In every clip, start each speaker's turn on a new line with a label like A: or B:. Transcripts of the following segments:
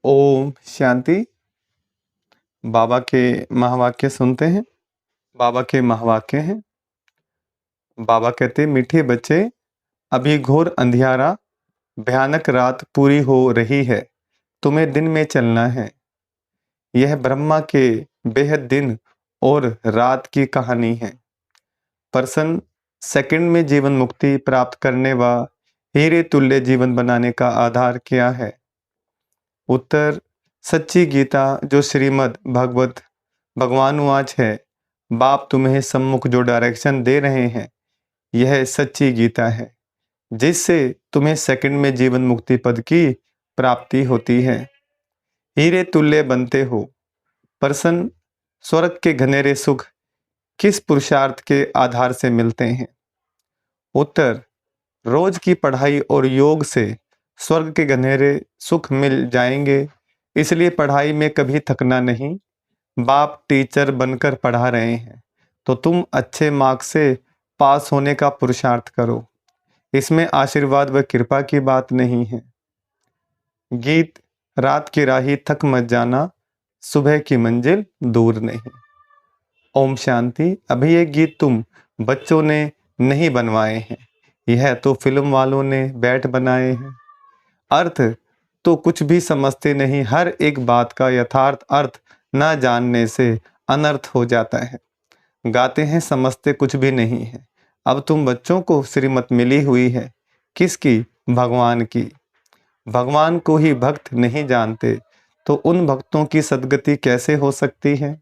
A: ओम शांति। बाबा के महावाक्य सुनते हैं। बाबा के महावाक्य हैं। बाबा कहते, मीठे बच्चे, अभी घोर अंधियारा, भयानक रात पूरी हो रही है, तुम्हें दिन में चलना है। यह ब्रह्मा के बेहद दिन और रात की कहानी है। पर्सन सेकंड में जीवन मुक्ति प्राप्त करने व हीरे तुल्य जीवन बनाने का आधार क्या है? उत्तर, सच्ची गीता जो श्रीमद् भगवत भगवानुवाच है। बाप तुम्हें सम्मुख जो डायरेक्शन दे रहे हैं, यह सच्ची गीता है, जिससे तुम्हें सेकंड में जीवन मुक्ति पद की प्राप्ति होती है। हीरे तुल्य बनते हो। पर्सन स्वर्ग के घनेरे सुख किस पुरुषार्थ के आधार से मिलते हैं? उत्तर, रोज की पढ़ाई और योग से स्वर्ग के घनेरे सुख मिल जाएंगे, इसलिए पढ़ाई में कभी थकना नहीं। बाप टीचर बनकर पढ़ा रहे हैं, तो तुम अच्छे मार्क्स से पास होने का पुरुषार्थ करो। इसमें आशीर्वाद व कृपा की बात नहीं है। गीत, रात की राही थक मत जाना, सुबह की मंजिल दूर नहीं। ओम शांति। अभी ये गीत तुम बच्चों ने नहीं बनवाए हैं, यह तो फिल्म वालों ने बैठ बनाए हैं। अर्थ तो कुछ भी समझते नहीं। हर एक बात का यथार्थ अर्थ न जानने से अनर्थ हो जाता है। गाते हैं, समझते कुछ भी नहीं है। अब तुम बच्चों को श्रीमत मिली हुई है, किसकी? भगवान की। भगवान को ही भक्त नहीं जानते, तो उन भक्तों की सद्गति कैसे हो सकती है?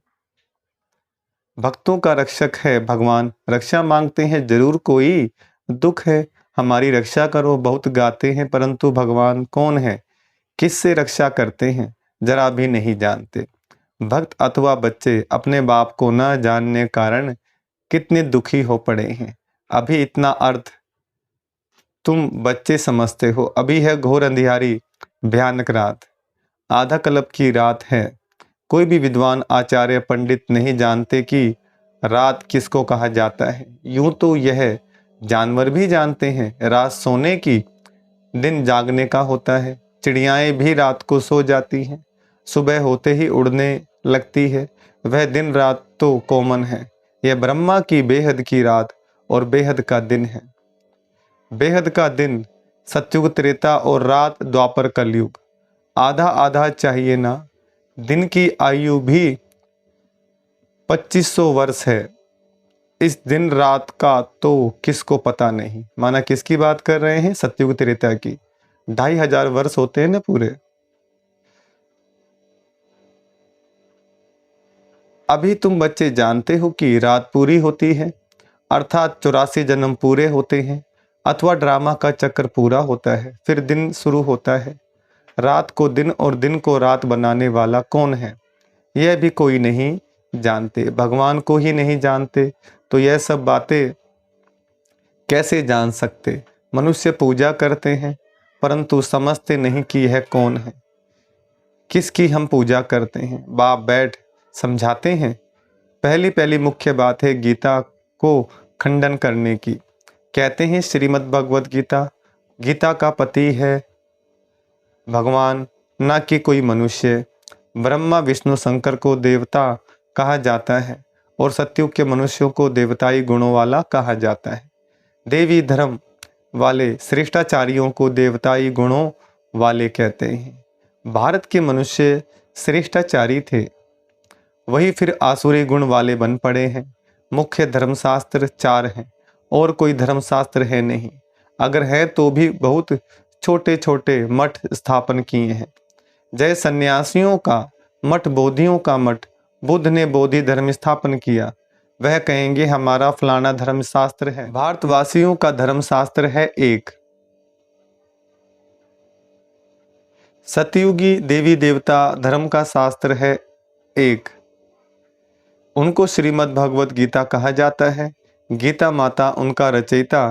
A: भक्तों का रक्षक है भगवान। रक्षा मांगते हैं जरूर, कोई दुख है हमारी रक्षा करो। बहुत गाते हैं, परंतु भगवान कौन है, किससे रक्षा करते हैं, जरा भी नहीं जानते। भक्त अथवा बच्चे अपने बाप को न जानने कारण कितने दुखी हो पड़े हैं। अभी इतना अर्थ तुम बच्चे समझते हो। अभी है घोर अंधियारी, भयानक रात, आधा कल्प की रात है। कोई भी विद्वान आचार्य पंडित नहीं जानते कि रात किसको कहा जाता है। यूं तो यह जानवर भी जानते हैं, रात सोने की, दिन जागने का होता है। चिड़ियाएं भी रात को सो जाती हैं, सुबह होते ही उड़ने लगती है। वह दिन रात तो कॉमन है। यह ब्रह्मा की बेहद की रात और बेहद का दिन है। बेहद का दिन सतयुग त्रेता और रात द्वापर कलयुग। आधा आधा चाहिए ना। दिन की आयु भी 2500 वर्ष है। इस दिन रात का तो किसको पता नहीं। माना किसकी बात कर रहे हैं? सतयुग त्रेता की। 2500 वर्ष होते हैं ना पूरे। अभी तुम बच्चे जानते हो कि रात पूरी होती है, अर्थात 84 जन्म पूरे होते हैं, अथवा ड्रामा का चक्र पूरा होता है, फिर दिन शुरू होता है। रात को दिन और दिन को रात बनाने वाला कौन है, यह भी कोई नहीं जानते। भगवान को ही नहीं जानते, तो यह सब बातें कैसे जान सकते? मनुष्य पूजा करते हैं, परंतु समझते नहीं कि यह कौन है, किसकी हम पूजा करते हैं। बाप बैठ समझाते हैं। पहली पहली मुख्य बात है गीता को खंडन करने की। कहते हैं श्रीमद् भगवत गीता, गीता का पति है भगवान, ना कि कोई मनुष्य। ब्रह्मा विष्णु शंकर को देवता कहा जाता है और सतयुग के मनुष्यों को देवताई गुणों वाला कहा जाता है। देवी धर्म वाले श्रेष्ठाचार्यों को देवताई गुणों वाले कहते हैं। भारत के मनुष्य श्रेष्ठाचारी थे, वही फिर आसुरी गुण वाले बन पड़े हैं। मुख्य धर्मशास्त्र 4 हैं और कोई धर्मशास्त्र है नहीं। अगर है तो भी बहुत छोटे छोटे मठ स्थापन किए हैं। जय सन्यासियों का मठ, बोधियों का मठ। बुद्ध ने बोधि धर्म स्थापन किया, वह कहेंगे हमारा फलाना धर्मशास्त्र है। भारतवासियों का धर्मशास्त्र है एक। सतयुगी देवी देवता धर्म का शास्त्र है एक। उनको श्रीमद् भगवत गीता कहा जाता है। गीता माता उनका रचयिता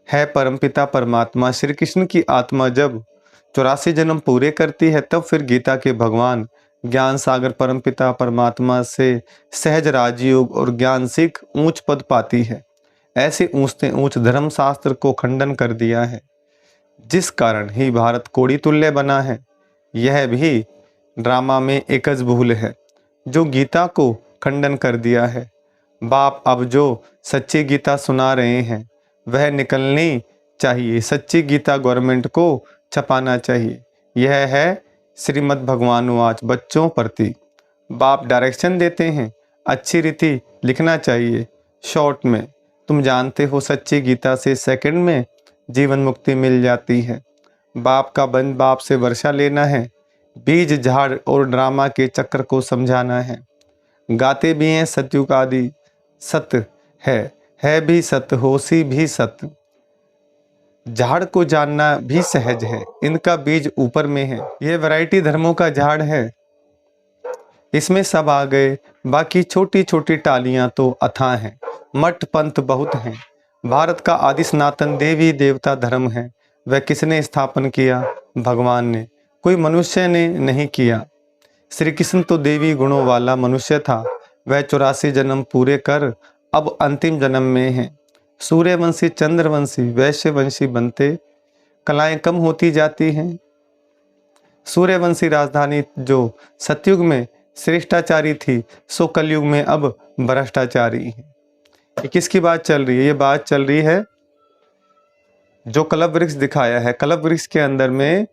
A: है परमपिता परमात्मा श्री कृष्ण की आत्मा। जब 84 जन्म पूरे करती है, तब फिर गीता के भगवान ज्ञान सागर परमपिता परमात्मा से सहज राजयोग और ज्ञान सीख ऊंच पद पाती है। ऐसे ऊंचते ऊंच धर्मशास्त्र को खंडन कर दिया है, जिस कारण ही भारत कोड़ी तुल्य बना है। यह भी ड्रामा में एकज भूल है जो गीता को खंडन कर दिया है। बाप अब जो सच्ची गीता सुना रहे हैं वह निकलनी चाहिए। सच्ची गीता गवर्नमेंट को छपाना चाहिए। यह है श्रीमद् भगवानुवाच बच्चों प्रति। बाप डायरेक्शन देते हैं, अच्छी रीति लिखना चाहिए शॉर्ट में। तुम जानते हो सच्ची गीता से सेकंड में जीवन मुक्ति मिल जाती है। बाप का बंद बाप से वर्षा लेना है, बीज झाड़ और ड्रामा के चक्र को समझाना है। गाते भी हैं सत्युग आदि सत्य है भी सत्य, होशी भी सत्य। झाड़ को जानना भी सहज है, इनका बीज ऊपर में है। यह वैरायटी धर्मों का झाड़ है, इसमें सब आ गए, बाकी छोटी छोटी टालियां तो अथाह हैं। मठ पंथ बहुत हैं। भारत का आदि सनातन देवी देवता धर्म है। वह किसने स्थापन किया? भगवान ने, कोई मनुष्य ने नहीं किया। श्री कृष्ण तो देवी गुणों वाला मनुष्य था। वह 84 जन्म पूरे कर अब अंतिम जन्म में है। सूर्यवंशी चंद्रवंशी वैश्यवंशी बनते कलाएं कम होती जाती हैं। सूर्यवंशी राजधानी जो सतयुग में श्रेष्ठाचारी थी सो कलयुग में अब भ्रष्टाचारी है। ये किसकी बात चल रही है? ये बात चल रही है जो कल्प वृक्ष दिखाया है। कल्प वृक्ष के अंदर में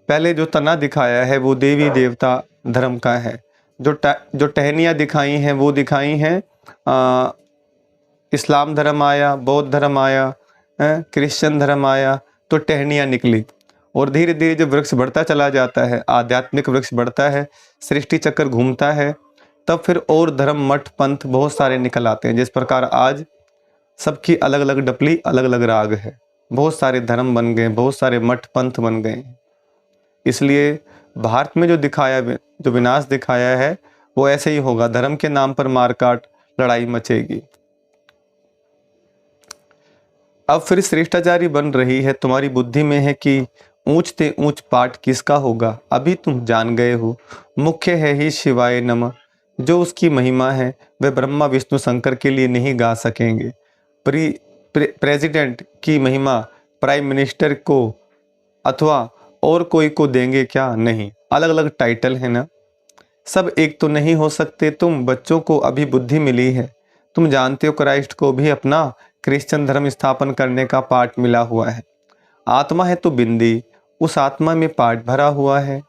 A: पहले जो तना दिखाया है वो देवी देवता धर्म का है। जो टहनियाँ दिखाई हैं वो दिखाई हैं इस्लाम धर्म आया, बौद्ध धर्म आया, क्रिश्चियन धर्म आया, तो टहनियाँ निकली। और धीरे धीरे जब वृक्ष बढ़ता चला जाता है, आध्यात्मिक वृक्ष बढ़ता है, सृष्टि चक्र घूमता है, तब फिर और धर्म मठ पंथ बहुत सारे निकल आते हैं। जिस प्रकार आज सबकी अलग अलग डपली अलग अलग राग है, बहुत सारे धर्म बन गए, बहुत सारे मठ पंथ बन गए। इसलिए भारत में जो दिखाया, जो विनाश दिखाया है वो ऐसे ही होगा। धर्म के नाम पर मारकाट लड़ाई मचेगी। अब फिर श्रेष्ठाचारी बन रही है। तुम्हारी बुद्धि में है कि ऊंच ते ऊंच पाठ किसका होगा, अभी तुम जान गए हो। मुख्य है ही शिवाय नमः। जो उसकी महिमा है वह ब्रह्मा विष्णु शंकर के लिए नहीं गा सकेंगे। प्रेसिडेंट की महिमा प्राइम मिनिस्टर को अथवा और कोई को देंगे क्या? नहीं, अलग अलग टाइटल है ना, सब एक तो नहीं हो सकते। तुम बच्चों को अभी बुद्धि मिली है, तुम जानते हो क्राइस्ट को भी अपना क्रिश्चियन धर्म स्थापन करने का पाठ मिला हुआ है। आत्मा है तो बिंदी, उस आत्मा में पाठ भरा हुआ है।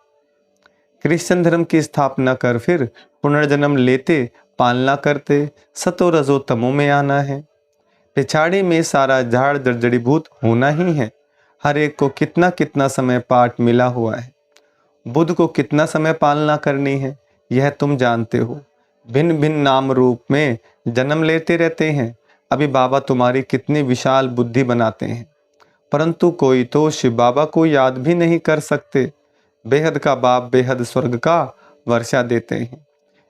A: क्रिश्चियन धर्म की स्थापना कर फिर पुनर्जन्म लेते, पालना करते, सतो रजो तमो में आना है। पिछाड़ी में सारा झाड़ जड़जड़ीभूत होना ही है। हर एक को कितना कितना समय पाठ मिला हुआ है। बुद्ध को कितना समय पालना करनी है यह तुम जानते हो। भिन्न भिन्न नाम रूप में जन्म लेते रहते हैं। अभी बाबा तुम्हारी कितनी विशाल बुद्धि बनाते हैं, परंतु कोई तो शिव बाबा को याद भी नहीं कर सकते। बेहद का बाप बेहद स्वर्ग का वर्षा देते हैं,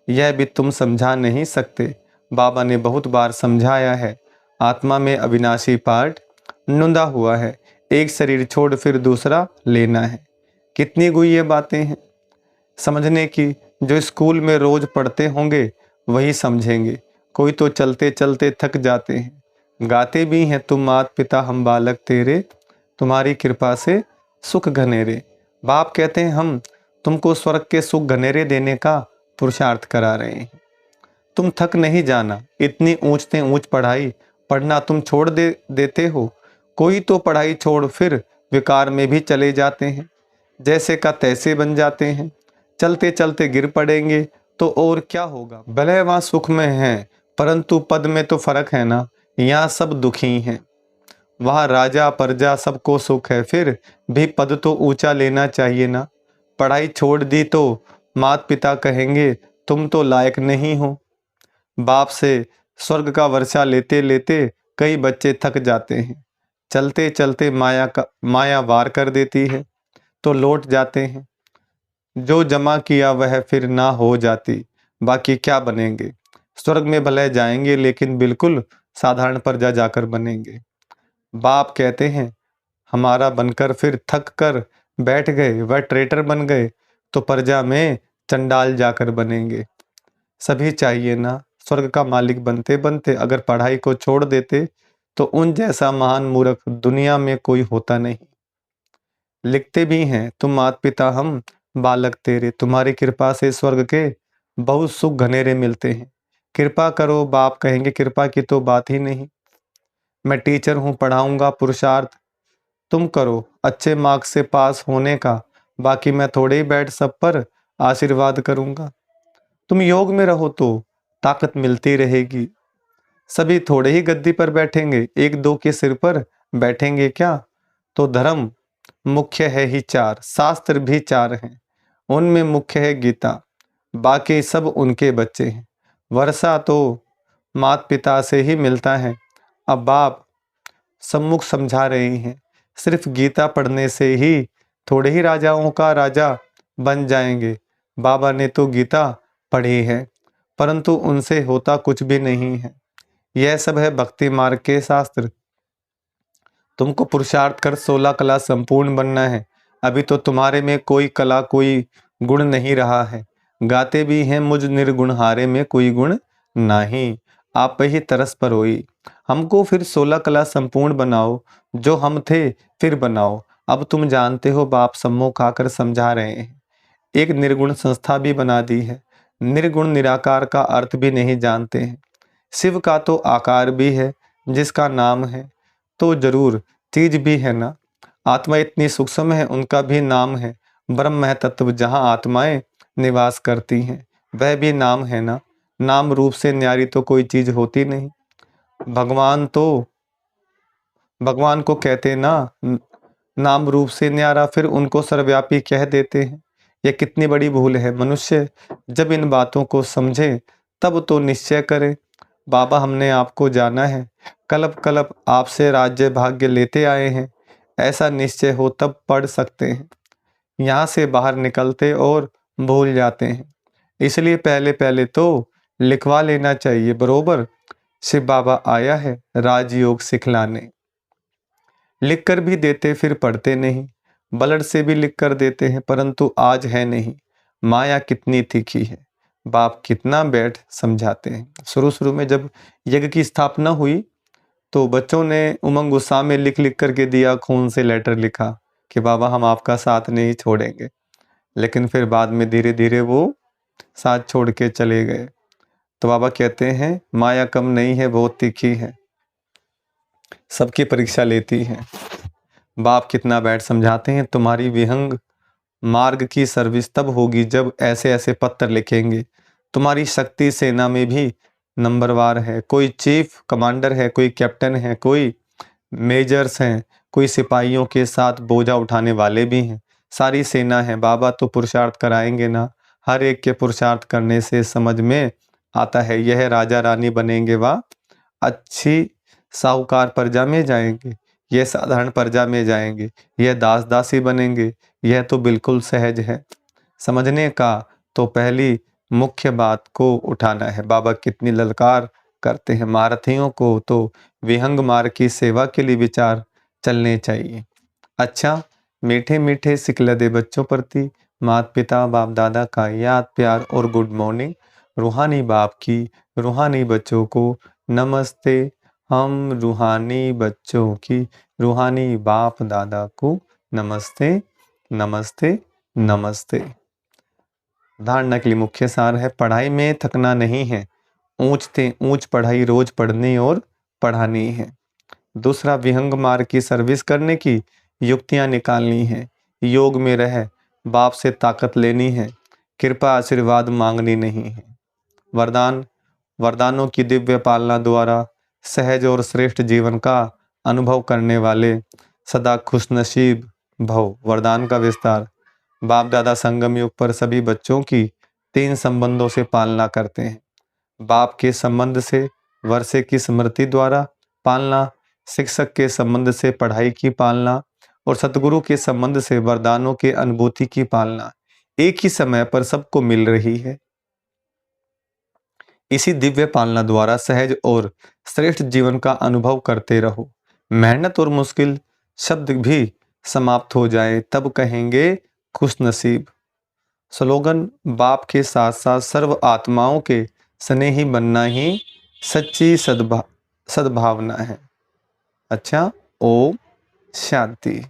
A: यह भी तुम समझा नहीं सकते। बाबा ने बहुत बार समझाया है। आत्मा में अविनाशी पाठ नुंदा हुआ है। एक शरीर छोड़ फिर दूसरा लेना है। कितनी गुह्य बातें हैं समझने की। जो स्कूल में रोज पढ़ते होंगे वही समझेंगे। कोई तो चलते चलते थक जाते हैं। गाते भी हैं तुम मात पिता हम बालक तेरे, तुम्हारी कृपा से सुख घनेरे। बाप कहते हैं हम तुमको स्वर्ग के सुख घनेरे देने का पुरुषार्थ करा रहे हैं। तुम थक नहीं जाना। इतनी ऊंच ते ऊंच पढ़ाई पढ़ना तुम छोड़ देते हो। कोई तो पढ़ाई छोड़ फिर विकार में भी चले जाते हैं, जैसे का तैसे बन जाते हैं। चलते चलते गिर पड़ेंगे तो और क्या होगा। भले वहाँ सुख में हैं, परंतु पद में तो फर्क है ना। यहाँ सब दुखी हैं, वहाँ राजा प्रजा सबको सुख है। फिर भी पद तो ऊंचा लेना चाहिए ना। पढ़ाई छोड़ दी तो माता पिता कहेंगे तुम तो लायक नहीं हो। बाप से स्वर्ग का वर्षा लेते लेते कई बच्चे थक जाते हैं। चलते चलते माया वार कर देती है तो लौट जाते हैं। जो जमा किया वह फिर ना हो जाती, बाकी क्या बनेंगे। स्वर्ग में भले जाएंगे लेकिन बिल्कुल साधारण प्रजा जाकर बनेंगे। बाप कहते हैं हमारा बनकर फिर थक कर बैठ गए, वह ट्रेटर बन गए तो प्रजा में चंडाल जाकर बनेंगे। सभी चाहिए ना। स्वर्ग का मालिक बनते बनते अगर पढ़ाई को छोड़ देते तो उन जैसा महान मूर्ख दुनिया में कोई होता नहीं। लिखते भी हैं तुम माता पिता हम बालक तेरे, तुम्हारी कृपा से स्वर्ग के बहुत सुख घनेरे मिलते हैं। कृपा करो बाप कहेंगे, कृपा की तो बात ही नहीं। मैं टीचर हूँ, पढ़ाऊंगा, पुरुषार्थ तुम करो अच्छे मार्क्स से पास होने का, बाकी मैं थोड़े ही बैठ सब पर आशीर्वाद करूंगा। तुम योग में रहो तो ताकत मिलती रहेगी। सभी थोड़े ही गद्दी पर बैठेंगे, एक दो के सिर पर बैठेंगे क्या? तो धर्म मुख्य है ही चार, शास्त्र भी चार हैं, उनमें मुख्य है गीता, बाकी सब उनके बच्चे हैं। वर्षा तो माता पिता से ही मिलता है। अब बाप सम्मुख समझा रही हैं, सिर्फ गीता पढ़ने से ही थोड़े ही राजाओं का राजा बन जाएंगे। बाबा ने तो गीता पढ़ी है, परंतु उनसे होता कुछ भी नहीं है। यह सब है भक्ति मार्ग के शास्त्र। तुमको पुरुषार्थ कर 16 कला संपूर्ण बनना है। अभी तो तुम्हारे में कोई कला कोई गुण नहीं रहा है। गाते भी हैं मुझ निर्गुण हारे में कोई गुण नहीं। आप ही तरस पर होई, हमको फिर 16 कला संपूर्ण बनाओ, जो हम थे फिर बनाओ। अब तुम जानते हो बाप सम्मुख आकर समझा रहे हैं। एक निर्गुण संस्था भी बना दी है। निर्गुण निराकार का अर्थ भी नहीं जानते हैं। शिव का तो आकार भी है, जिसका नाम है तो जरूर चीज भी है ना। आत्मा इतनी सूक्ष्म है, उनका भी नाम है। ब्रह्म है तत्व, जहाँ आत्माएं निवास करती हैं, वह भी नाम है ना। नाम रूप से न्यारी तो कोई चीज होती नहीं। भगवान को कहते ना नाम रूप से न्यारा, फिर उनको सर्वव्यापी कह देते हैं। यह कितनी बड़ी भूल है। मनुष्य जब इन बातों को समझे तब तो निश्चय करे। बाबा हमने आपको जाना है, कल्प कल्प आपसे राज्य भाग्य लेते आए हैं, ऐसा निश्चय हो तब पढ़ सकते हैं। यहाँ से बाहर निकलते और भूल जाते हैं। इसलिए पहले पहले तो लिखवा लेना चाहिए बरोबर। शिव बाबा आया है राजयोग सिखलाने। लिख कर भी देते फिर पढ़ते नहीं, ब्लड से भी लिख कर देते हैं, परंतु आज है नहीं। माया कितनी तीखी है, बाप कितना बैठ समझाते हैं। शुरू शुरू में जब यज्ञ की स्थापना हुई तो बच्चों ने उमंग गुस्सा में लिख लिख करके दिया, खून से लेटर लिखा कि बाबा हम आपका साथ नहीं छोड़ेंगे। लेकिन फिर बाद में धीरे धीरे वो साथ छोड़ के चले गए। तो बाबा कहते हैं माया कम नहीं है, बहुत तीखी है, सबकी परीक्षा लेती है। बाप कितना बैठ समझाते हैं, तुम्हारी विहंग मार्ग की सर्विस तब होगी जब ऐसे ऐसे पत्र लिखेंगे। तुम्हारी शक्ति सेना में भी नंबरवार है, कोई चीफ कमांडर है, कोई कैप्टन है, कोई मेजर्स हैं, कोई सिपाहियों के साथ बोझा उठाने वाले भी हैं, सारी सेना है। बाबा तो पुरुषार्थ कराएंगे ना। हर एक के पुरुषार्थ करने से समझ में आता है, यह राजा रानी बनेंगे वा अच्छी साहूकार प्रजा में जाएंगे, यह साधारण प्रजा में जाएंगे, यह दास दासी बनेंगे, यह तो बिल्कुल सहज है। समझने का तो पहली मुख्य बात को उठाना है। बाबा कितनी ललकार करते हैं। महारथियों को तो विहंग मार्ग की सेवा के लिए विचार चलने चाहिए। अच्छा, मीठे मीठे सिकलदे बच्चों प्रति माता पिता बाप दादा का याद प्यार और गुड मॉर्निंग। रूहानी बाप की रूहानी बच्चों को नमस्ते। हम रूहानी बच्चों की रूहानी बाप दादा को नमस्ते नमस्ते नमस्ते। धारणा के लिए मुख्य सार है, पढ़ाई में थकना नहीं है, ऊंच से ऊंच पढ़ाई रोज पढ़नी और पढ़ानी है। दूसरा, विहंग मार्ग की सर्विस करने की युक्तियां निकालनी है। योग में रह बाप से ताकत लेनी है, कृपा आशीर्वाद मांगनी नहीं है। वरदानों की दिव्य पालना द्वारा सहज और श्रेष्ठ जीवन का अनुभव करने वाले सदा खुशनसीब भव। वरदान का विस्तार, बाप दादा संगम युग पर सभी बच्चों की 3 संबंधों से पालना करते हैं। बाप के संबंध से वर्षे की स्मृति द्वारा पालना, शिक्षक के संबंध से पढ़ाई की पालना और सतगुरु के संबंध से वरदानों के अनुभूति की पालना एक ही समय पर सबको मिल रही है। इसी दिव्य पालना द्वारा सहज और श्रेष्ठ जीवन का अनुभव करते रहो। मेहनत और मुश्किल शब्द भी समाप्त हो जाए तब कहेंगे खुशनसीब। स्लोगन, बाप के साथ साथ सर्व आत्माओं के स्नेही बनना ही सच्ची सद्भावना है। अच्छा, ओम शांति।